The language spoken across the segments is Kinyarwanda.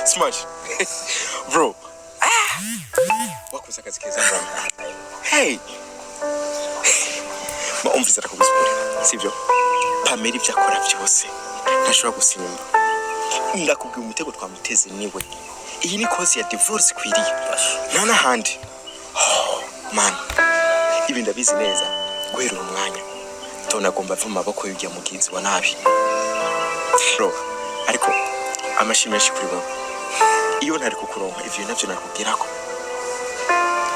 Smash. Bro. Wakoze akazi keza bro. Hey. Umvise arakubisipura. Sivyo? Pamela ibyo akora byose. Ntashobora gusimba. Ndakubwiye umutego twamuteze niwe. Iyi ni cause ya divorce kwiriye. Nana handi. Man. Ibi ndabizi neza. Guhera umwanya. Tonagomba ava mu maboko y'ujya mugenzi wa nabi. Bro, ariko amashimeshi kuri wowe. Iyo ntari kukuronka ivyo navyo nakubwirako.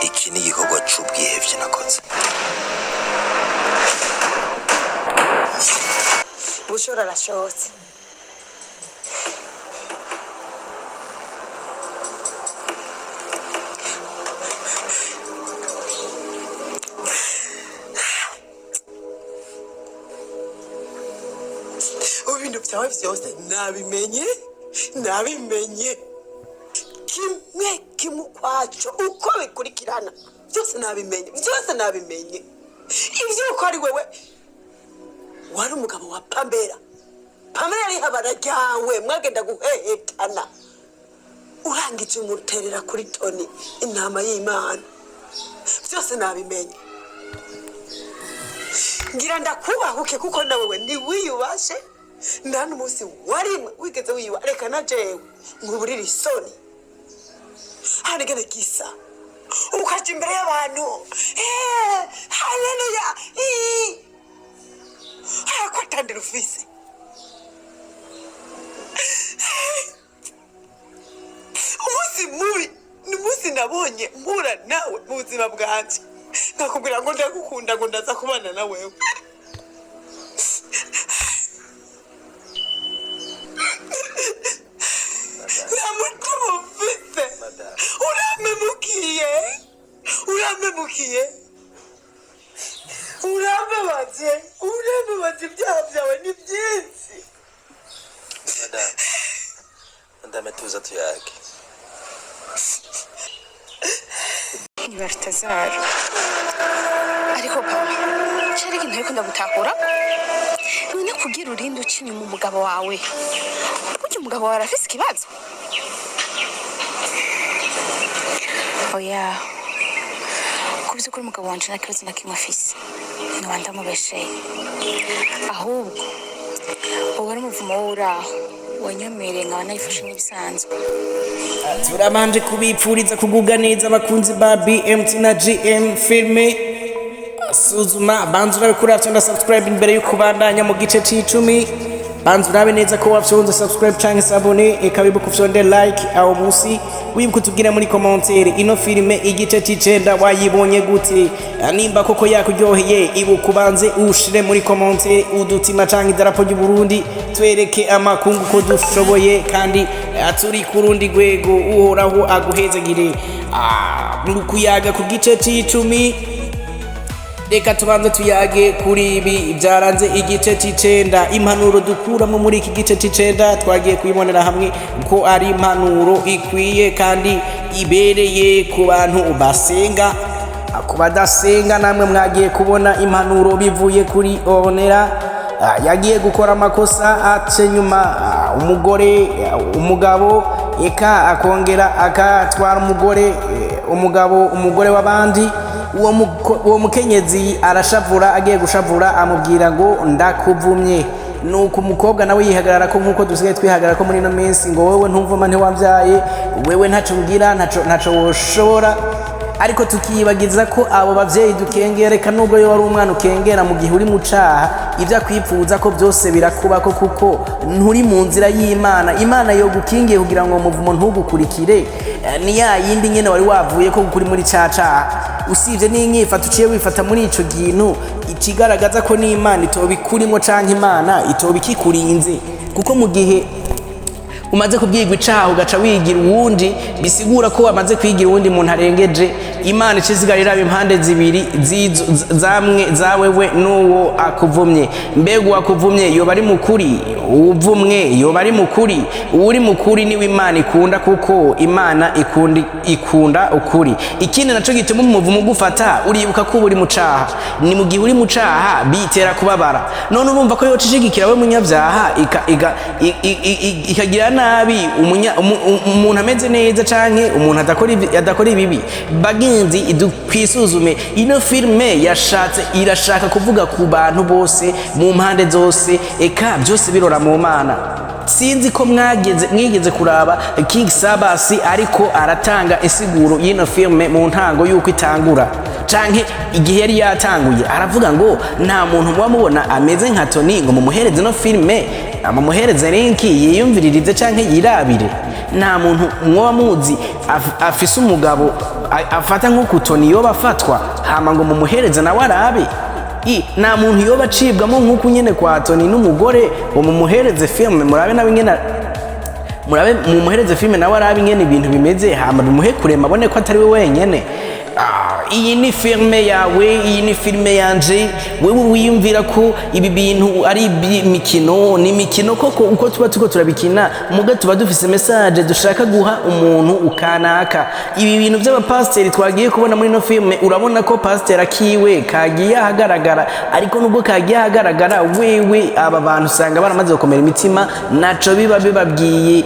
Iki ni igikorwa c'ubwihevye nakoze. Bushora rashotse. Ubintu byawe byose nabimenye kimwe kimukwacho uko bikurikirana byose nabimenye ibyo uko ari wewe wari umugabo wa Pamela ari habara ryawe mwagenda guhehekana urangije umuterera kuri Toni intama y'Imana byose nabimenye ngira ndakubahuke kuko nawe ni wiyubashe ndana umunsi warimwe wigeze wiyuba reka na jewe nguburira isoni hanegene kisa ukaje imbere y'abantu haleluya kwatandira ufise umunsi mubi ni umunsi nabonye mpura nawe mu buzima bwanje nakubwira ngo ndagukunda ngo ndaza kubana na wewe uramemukiye ibyaha byawe ni byinshi Madame tuza tuyage Nibartazar ariko papa cyari kintu ariko ndagutahura none kugira urinde ucinye mu mugabo wawe buryo umugabo wawe arafise ikibazo oya kubise kuri umugabo wanje na kibazo na kimwe afise nabanda mubesheye ahubwo ubu ari umuvumo w'uraho wanyomere nkaba nayifashe nk'ibisanzwe turabanje kubipfuriza kugubwa neza abakunzi ba BMT na GM filme asuzuma banzu urabe kuri after subscribe imbere yo kubandanya mu gice c'icumi banzu urabe neza ko wafyonze subscribe canke s'abone ekabibu kufyonde like aho musi wibuka tugira muri commentaire ino filme igice c'icenda wayibonye gute nimba koko yakuryoheye ibuka ubanze ushire muri commentaire udutima canke idarapo ry'u Burundi twereke amakungu ko dushoboye kandi turi ku rundi rwego uhoraho aguhezagire kuyaga ku gice c'icumi reka tubanze tuyage kuri ibi byaranze igice c'icenda impanuro dukuramo muri iki gice c'icenda twagiye kuyibonera hamwe ko ari impanuro ikwiye kandi ibereye ku bantu basenga ku badasenga namwe mwagiye kubona impanuro bivuye kuri onera yagiye gukora amakosa ace nyuma umugabo eka akongera akatwara umugore w'abandi uwo mukenyezi arashavura agiye gushavura amubwira ngo ndakuvumye nuko umukobwa nawe yihagarara ko nkuko dusigaye twihagarara ko muri no minsi ngo wewe ntumvuma ntiwavyaye wewe ntaco ngira ntaco woshobora ariko tukiyibagiza ko abo bavyeyi dukengereka nubwo yo wari umwana ukengera mu gihe uri mu caha ivyo akwipfuza ko byose birakubako kuko nturi mu nzira y'Imana yo gukingiye kugira ngo umuvumo ntugukurikire ni ya yindi nyene wari wavuye ko kuri muri caca usivye n'inyifa tuciye wifata muri ico gintu ikigaragaza ko n'Imana itobikurimo canke Imana itobikikurinze kuko mu gihe umaze kubyigwa icaha ugaca wigira uwundi bisigura ko wamaze kwigira uwundi muntu arengeje Imana ikizigarira impande zibiri zamwe zawewe n'uwo akuvumye mbego wakuvumye yoba ari mukuri uvumwe yoba ari mukuri uri mukuri niwe Imana ikunda kuko Imana ikunda ukuri ikindi naco gituma umuvumo gufata uribuka ko uri mu caha ni mu gihe uri mu caha bitera kubabara none urumva ko yo cishigikira we munyabyaha ikagira nabi umuntu ameze neza canke umuntu adakora ibibi bagenzi kwisuzume ino filme irashaka kuvuga ku bantu bose mu mpande zose eka byose birora mu Mana sinzi ko mwigeze kuraba King Sabas ariko aratanga insiguro y'ino filme mu ntango yuko itangura canke igihe yari yatanguye aravuga ngo nta muntu muba mubona ameze nka Tony ngo mumuhereze no filme amamuhereze linki yiyumviririze canke yirabire nta muntu mwoba muzi afise umugabo afata nk'uko Tony yoba afatwa hama ngo mumuhereze nawe arabe nta muntu yoba acibwamo nk'uko nyene kwa Tony n'umugore ngo mumuhereze filme murabe nawe nyene mumuhereze filme nawe arabe nyene ibintu bimeze hama bimuhe kurema abone ko atari we wenyene iyi ni filme yawe iyi ni filme yanje wewe wiyumvira ko ibi bintu ari imikino ni imikino koko uko tuba tuko turabikina muga tuba dufise message dushaka guha umuntu ukanaka ibi bintu by'abapasteri twagiye kubona muri no filme urabona ko pasteur akiwe kagiye ahagaragara ariko nubwo kagiye ahagaragara wewe aba bantu usanga baramaze gukomera imitima naco biba bibabwiye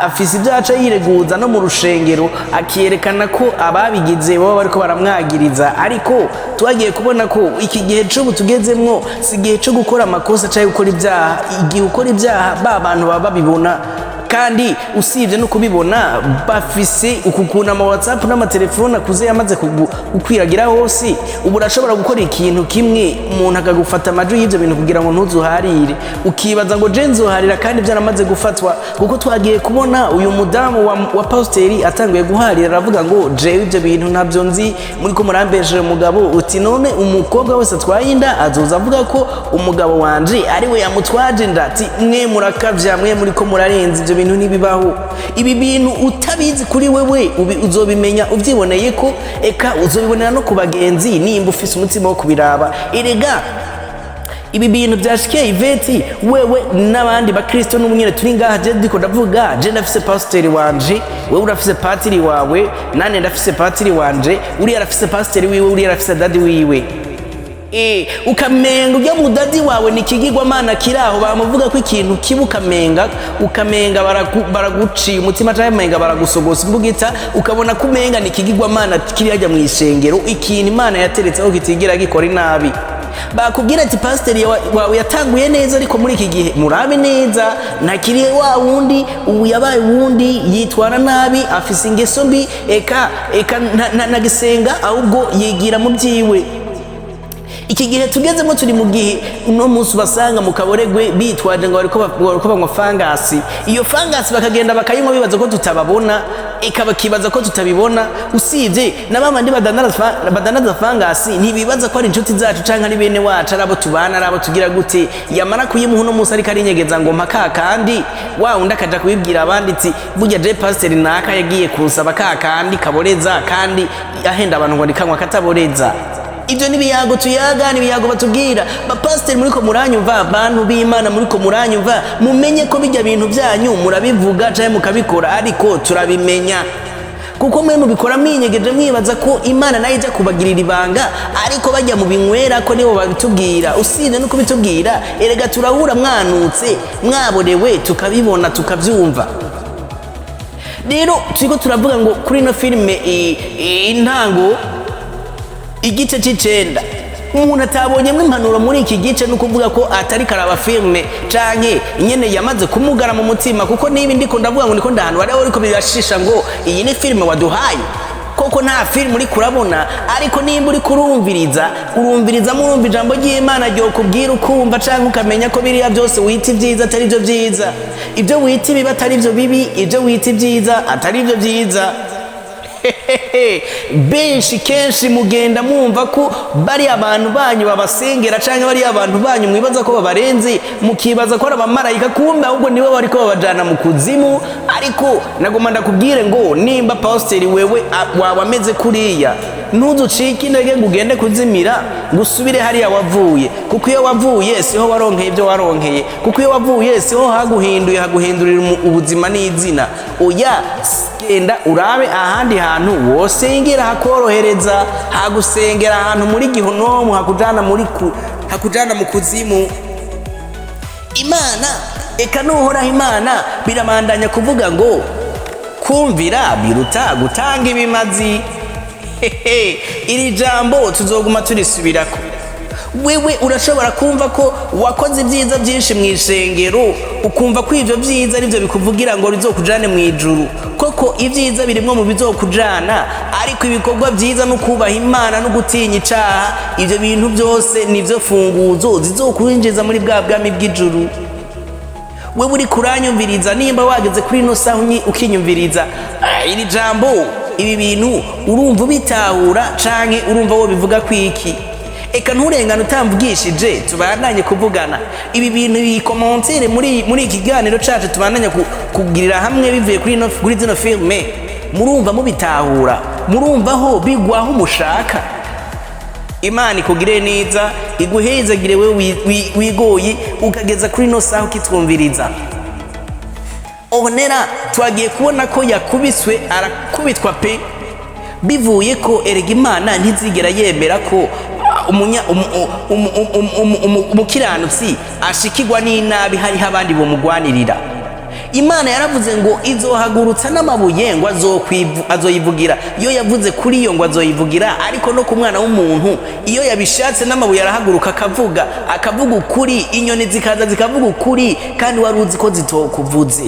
afise ibyaca yireguza no mu rushengero akierekana ko ababigize baba bariko baramwagiriza ariko twagiye kubona ko iki gihe cyo tugezemwo si gihe cyo gukora amakosa cyangwa gukora ibyaha igihe ukora ibyaha ba bantu baba babibona kandi usibye no kubibona bafise ukukuna ama WhatsApp n'amatelefone akuze yamaze gukwiragira hose ubu urashobora gukora ikintu kimwe umuntu akagufata amajwi y'ibyo bintu kugira ngo ntuzuharire ukibaza ngo je nzoharira kandi byaramaze gufatwa kuko twagiye kubona uyu mudamu wa pasteri atanguye guharira aravuga ngo je ibyo bintu ntabyo nzi muri ko murambeje umugabo uti none umukobwa wese twayinda azoza avuga ko umugabo wanje ari we yamutwaje ndati mwe murakavya mwe muri ko murarenza ibyo bintu nibibaho ibi bintu utabizi kuri wewe uzobimenya uvyiboneye ko eka uzobibonera no kubagenzi nimba ufise umutima wo kubiraba erega ibi bintu byashike Iveti wewe n'abandi bakristo n'umunyene turi ngaha je ndiko ndavuga je ndafise pastor wanje wewe urafise patiri wawe nane ndafise patiri wanje uri arafise pastor wiwe uri arafise dadi wiwe ukamenga ujya mudadi wawe nikigirwa mana kiraho bamuvuga ko ikintu ukamenga baraguciye umutima cyangwa menga baragusogosa imbugita ukabona kumenga nikigirwa mana kiri hajya mu ishengero ikintu imana yateretse aho kitigira gikora inabi bakubwira ati pasiteri wawe yatanguye neza ariko muri iki gihe murabe neza ntakiri wa wundi ubu yabaye wundi yitwara nabi afise ingeso mbi eka nagisenga ahubwo yigira mu byiwe iki gihe tugezemo turi mu gihe uno munsi basanga mu kaboregwe bitwaje ngo bariko banywa fangasi iyo fangasi bakagenda bakayinywa bibaza ko tutababona ikabakibaza ko tutabibona usibye n'abandi badanaza fangasi ntibibaza ko ari inshuti zacu canke ari bene wacu arabo tubana arabo tugira gute yamara kuyimuha uno munsi ariko arinyegeza ngo mpaka kandi wa undi akaja kubibwira abandi ati burya je pastor naka yagiye kunsaba kandi kaboreza kandi ahenda abantu ngo ndikanywa kataboreza ibyo nibiyago tuyaga nibiyago batubwira bapasiteri muri ko muranyumva abantu b'Imana muri ko muranyumva mumenye ko bijya bintu byanyu murabivuga cyangwa mukabikora ariko turabimenya kuko mwe mubikora mwinyegeje mwibaza ko Imana nayo ijya kubagirira ibanga ariko bajya mu binywera ko nibo babitubwira usibye no kubitubwira erega turahura mwanutse mwaborewe tukabibona tukabyumva rero turiko turavuga ngo kuri no filme intango igice c'icenda umuntu atabonyemwe impanuro muri iki gice no kuvuga ko atari karaba filme canke nyene yamaze kumugara mu mutima kuko niba ndiko ndavuga ngo ndiko ndahantu ari ariko bibashisha ngo iyi ni filme waduhaye koko nta filme uri kurabona ariko nimba uri kurumviriza murumva ijambo ry'Imana ryo kubwira ukumva canke ukamenya ko biriya byose wita ibyiza atari byo byiza ibyo wita biba atari byo bibi ibyo wita ibyiza atari byo byiza benshi kenshi mugenda mwumva ko bari abantu banyu babasengera canke bari abantu banyu mwibaza ko babarenze mukibaza ko ari abamarayika kumbe ahubwo niwe bariko babajana mu kuzimu ariko nagoma ndakubwire ngo nimba pasiteri wewe wabameze kuriya ntuzucike intege ngo ugende kuzimira gusubire hariya wavuye kuko iyo wavuye siho waronkeye ibyo waronkeye kuko iyo wavuye siho haguhindurira ubuzima n'izina oya genda urabe ahandi hantu wosengera hakorohereza hagusengera ahantu muri gihonomu hakujana mu kuzimu Imana eka nuhoraho Imana biramandanya kuvuga ngo kumvira biruta gutanga ibimazi. Iri jambo tuzoguma turisubirako. Wewe urashobora kumva ko wakoze ibyiza byinshi mu ishengero, ukumva ko ivyo byiza arivyo bikuvugira ngo rizokujane mu ijuru. Koko ibyiza birimwe mu bizokujana, ariko ibikorwa byiza no kubaha Imana no gutinya icaha, ivyo bintu byose nivyo funguzo zizokwinjiza muri bwa bwami bw'ijuru. Wewe uri kuranyumviriza, nimba wageze kuri no saha ukinyumviriza iri jambo, ibi bintu urumva bitahura canke urumva wo bivuga kwiki? Eka nturengana utamvugishije, tubandanye kuvugana ibi bintu bikomontere muri ikiganiro cacu, tubandanye kugirira hamwe bivuye kuri zino filme. Murumva mubitahura, murumva ho bigwaho mushaka. Imana ikugire neza, iguhezagire we wigoyi ukageza kuri no saho kitwumviriza. Onera twagiye kubona ko yakubiswe, arakubitwa pe, bivuye ko erega Imana ntizigera yemera ko umukiranutsi ashikirwa n'inabi hariho abandi bomugwanirira. Imana yaravuze ngo izohagurutsa n'amabuye ngo azoyivugira. Iyo yavuze kuri iyo ngo azoyivugira, ariko no ku mwana w'umuntu iyo yabishatse n'amabuye arahaguruka akavuga ukuri, inyoni zikaza zikavuga ukuri, kandi wari uzi ko zitokuvuze.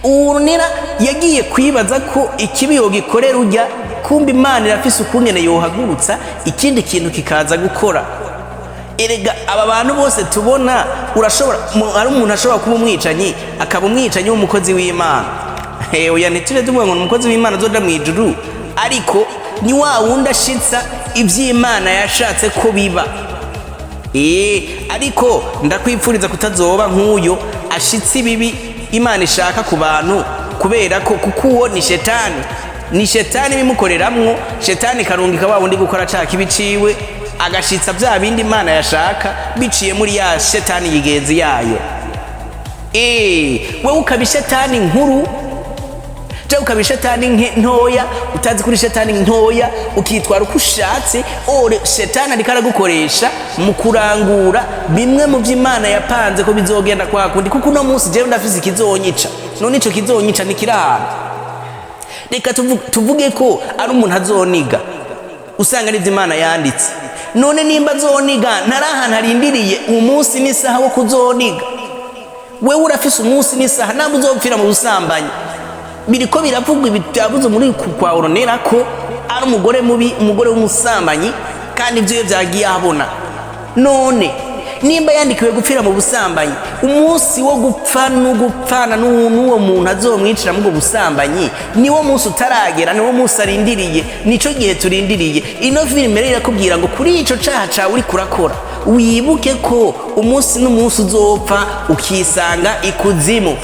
Unira yagiye kwibaza ko ikibiyo gikorera urya, kumbe Imana irafise ukungene yohagurutsa ikindi kintu kikaza gukora. Erega aba bantu bose tubona, urashobora ari umuntu ashobora kuba umwicanyi, akaba umwicanyi w'umukozi w'Imana. Oya ntituje tuvuga ngo umukozi w'Imana azoja mu ijuru, ariko ni wa wundi ashitsa ivy'Imana yashatse ko biba. Ariko ndakwipfuriza kutazoba nk'uyo ashitsi bibi Imana ishaka ku bantu, kubera ko kuko uwo ni shetani bimukoreramwo. Shetani karungika wa wundi gukora caka ibiciwe, agashitsa bya bindi Imana yashaka biciye muri ya shetani yigenzi yayo. Wewe ukaba shetani nkuru, je ukaba shetani ntoya, utazi kuri shetani ntoya ukitwara uko ushatse. Shetani ariko aragukoresha mu kurangura bimwe mu by'Imana yapanze ko bizogenda kwa kundi, kuko no munsi je ndafise ikizonyica. None ico kizonyica nikirahana. Reka tuvuge ko ari umuntu azoniga, usanga ari Imana yanditse. None nimba azoniga ntarahantu harindiriye umunsi n'isaha wo kuzoniga, wewe urafise umunsi n'isaha, ntabwo uzopfira mu busambanyi. Biriko biravugwa ibitabuze muri kwa Oronera ko ari umugore mubi, umugore w'umusambanyi, kandi ibyo byagiye abona. None nimba yandikiwe gupfira mu busambanyi, umunsi wo gupfa no gupfana n'uwo muntu azomwicira mu busambanyi niwo munsi utaragera, niwo munsi arindiriye. Nico gihe turindiriye. Ino filme rero irakubwira ngo kuri ico caha cawe uri kurakora, wibuke ko umunsi n'umunsi uzopfa ukisanga ikuzimu.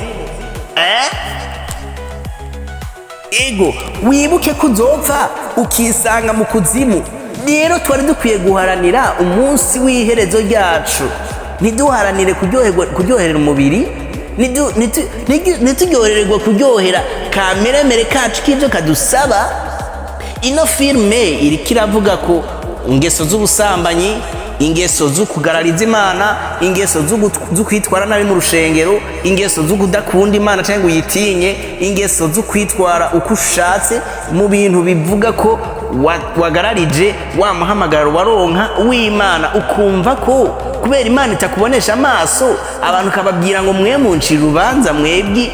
Ego wibuke ko uzopfa ukisanga mu kuzimu. Rero twari dukwiye guharanira umunsi w'iherezo ryacu, ntiduharanire kuryoherera umubiri, nitujyohererwa kuryohera kameremere kacu k'ivyo kadusaba. Ino filme iriko iravuga ko ingeso z'ubusambanyi, ingeso zo kugarariza Imana, ingeso zo kwitwara nabi mu rushengero, ingeso zo kudakunda Imana cyangwa uyitinye, ingeso zo kwitwara uko ushatse mu bintu bivuga ko wagararije wa muhamagaro waronka w'Imana, ukumva ko kubera Imana itakubonesha amaso abantu kababwira ngo mwe muncira urubanza mwebwi.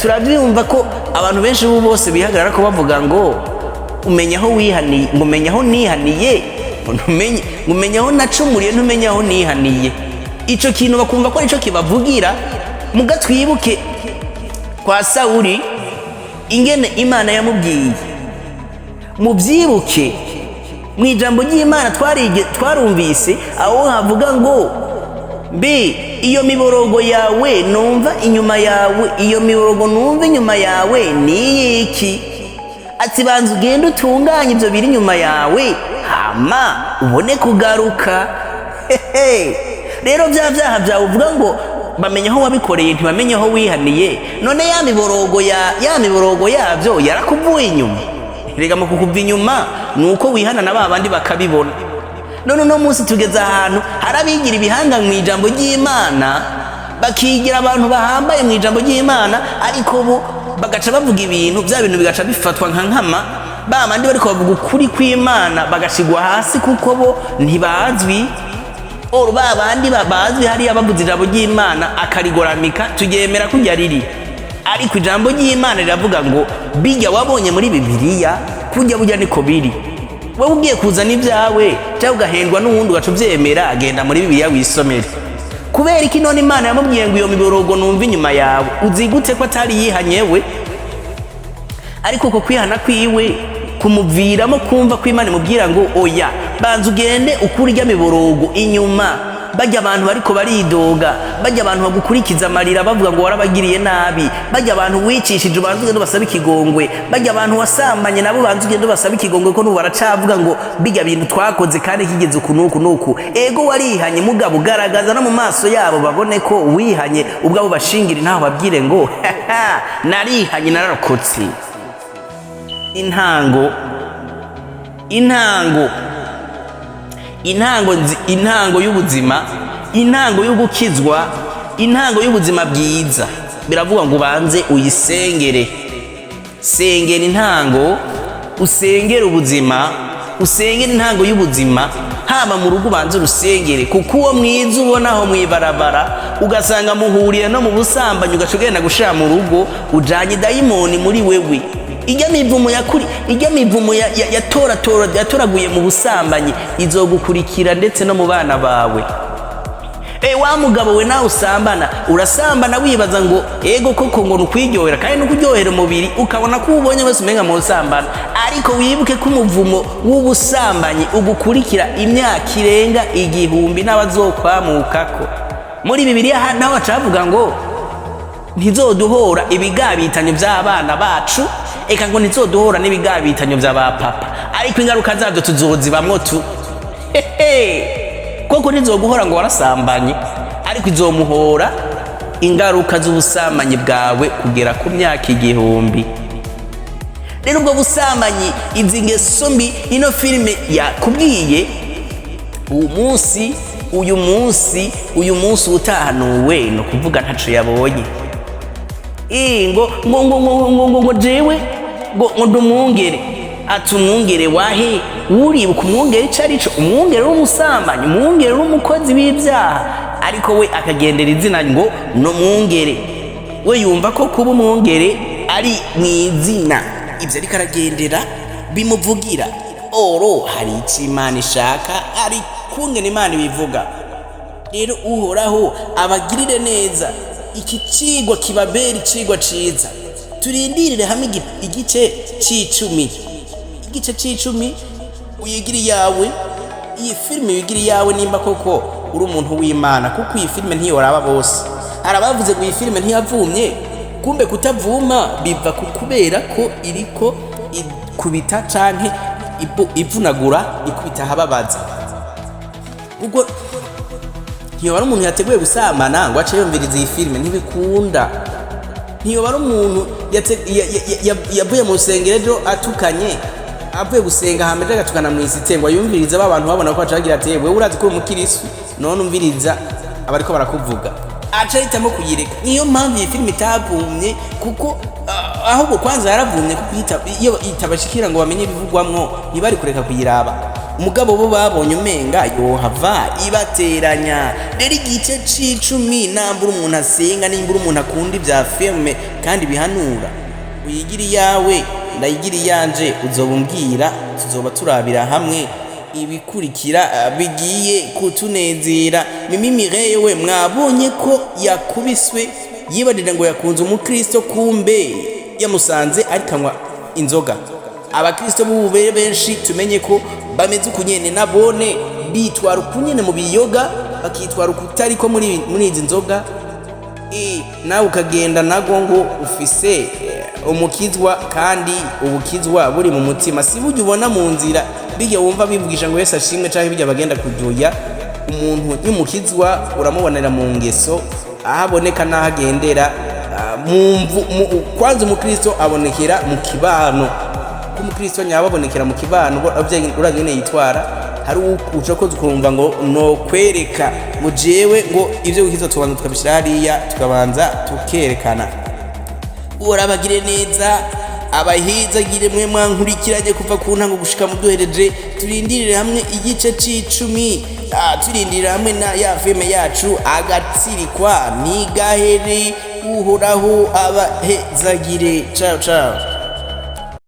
Turabyumva ko abantu benshi bose bihagarara ko bavuga ngo umenya aho wihaniye, ngo umenya aho nihaniye, umenya aho nacumuriye, ntumenya aho nihaniye. Ico kintu bakumva ko arico kibavugira. Mugatwibuke kwa Sawuli ingene Imana yamubwiye, mubyibuke mu ijambo ry'Imana twarumvise aho havuga ngo mbe iyo miborogo yawe numva inyuma yawe, iyo miborogo numva inyuma yawe ni iki? Ati banza ugende utunganye ibyo biri inyuma yawe, hama ubone kugaruka. Rero bya byaha byawe uvuga ngo bamenya aho wabikoreye, ntibamenya aho wihaniye. None ya miborogo yabyo yarakuvuye inyuma. Rega mu kukuva inyuma nuko wihana na babandi bakabibona. none no munsi tugeze ahantu harabigira ibihanga mu ijambo ry'Imana bakigira abantu bahambaye mu ijambo ry'Imana ariko bo bagaca bavuga ibintu bya bintu bigaca bifatwa nka nkama bamandi bariko bavuga ukuri kw'Imana bagashigwa hasi kuko bo ntibazwi oro babandi babazwi hariya bavuze ijambo ry'Imana akarigoramika tugemera kujya riri ariko ijambo ry'Imana riravuga ngo bijya wabonye muri Bibiliya kujya bujya niko biri wewe ugiye kuzana ibyawe cyangwa ugahendwa n'uwundi ugaca ubyemera agenda muri Bibiliya wisomere kubera iki none Imana yamubwiye ngo iyo miborogo numva inyuma yawe uzigute ko atari yihanyewe ariko uko kwihana kwiwe kumuviramo kumva ko Imana imubwira ngo oya banza ugende ukuri rya miborogo inyuma bajya abantu bariko baridoga bajya abantu bagukurikiza amarira bavuga ngo warabagiriye nabi bajya abantu wicishije banza ugende basaba ikigongwe bajya abantu wasambanye nabo banza ugende basaba ikigongwe ko baracavuga ngo bijya bintu twakoze kandi kigeze ukunuku ego warihanye mugabo ugaragaza no mu maso yabo babone ko wihanye ubwabo bashingira ntaho babwire ngo narihanye nararokotse intango y'ubuzima intango y'ugukizwa intango y'ubuzima bwiza biravuga ngo ubanze uyisengere sengera intango usengere ubuzima usengere intango y'ubuzima haba mu rugo ubanze urusengere kuko uwo mwiza ubonaho mwibarabara ugasanga muhuriye no mu busambanyi ugaca ugenda gushira mu rugo ujanye dayimoni muri wewe ijya mivumo yatoraguye mu busambanyi izogukurikira ndetse no mu bana bawe wa mugabo we nawe usambana urasambana wibaza ngo ego koko ngo nukwiryohera kandi nukuryohera umubiri ukabona ko ubonye wese umenga mu busambana ariko wibuke ko umuvumo w'ubusambanyi ugukurikira imyaka irenga 1000 n'abazokwamukako muri Bibiliya naho acavuga ngo ntizoduhora ibigabitanyo by'abana bacu eka ngo ntizoduhora n'ibigabitanyo by'abapapa ariko ingaruka zabyo tuzozibamwo tu koko ntizoguhora ngo warasambanye ariko izomuhora ingaruka z'ubusambanyi bwawe kugera ku myaka 1000 rero ubwo busambanyi izi ngeso mbi ino filime yakubwiye uyu munsi utahanuwe no kuvuga ntaco yabonye ngo jewe ngo ndumwungere ati umwungere wahe uribuka umwungere icarico umwungere w'umusambanyi umwungere w'umukozi w'ibyaha ariko we akagendera izina ngo no mwungere we yumva ko kuba umwungere ari mwizina ibyo ariko aragendera bimuvugira oro hari iki Imana ishaka ari kungena Imana ibivuga rero uhoraho abagirire neza iki cigwa kibabera icigwa ciza turindirire hamwe igice c'icumi uyigiri yawe iyi filime uyigiri yawe nimba koko uri umuntu w'Imana kuko iyi filime ntiyoraba bose arabavuze ngo iyi filime ntiyavumye kumbe kutavuma biva kubera ko iriko ikubita canke ivunagura ikubita hababaza ubwo ntiyobara umuntu yateguye gusambana ngo ace yumviriza iyi filime ntibikunda ntiyobara umuntu yavuye mu rusengero atukanye avuye gusenga hameje agatukana mu isite ngo yumviriza abantu babona ko acagira ati wewe urazi ko umukirisu none umviriza abariko barakuvuga aca hitamo kuyireka niyo mpamvu iyi filime itavumye kuko ahubwo kwanza yaravumye kuko iyo itabashikira ngo bamenye ibivugwamwo ntibari kureka kuyiraba umugabo bo babonye umenga yohava ibateranya rero igice c'10 nambura umuntu asenga nimbura umuntu akunda ibya filme kandi bihanura uyigiri yawe ndayigiri yanje uzobumbwira tuzoba turabira hamwe ibikurikira bigiye kutunezera mimimireille we mwabonye ko yakubiswe yibadira ngo yakunze umukristo kumbe yamusanze arikanywa inzoga abakristo b'ububere benshi tumenye ko bameze ukunyene nabone bitwara ukunyene mu biyoga bakitwara ukutari ko muri izi nzoga nawe ukagenda nago ngo ufise umukizwa kandi ubukizwa buri mu mutima si buryo ubona mu nzira bijye wumva bivugisha ngo Yesu ashimwe canke bijya bagenda kujuya umuntu nyumukizwa uramubonera mu ngeso ahaboneka nahagendera kwanza umukristo abonekera mu kibano umukristo nyababonekera mu kibano uravye yitwara hari ucokoze ukumva ngo no kwereka ngo jewe ngo ivyo gukiza tubanza tukabishira hariya tukabanza tukerekana. Urabagire neza abahizagire mwe mwankurikiranye kuva ku ntango gushika muduhereje, turindirire hamwe igice c'icumi, turindirire hamwe na ya filme yacu agatsirikwa ntigahere. Uhoraho abahezagire. Ciao ciao.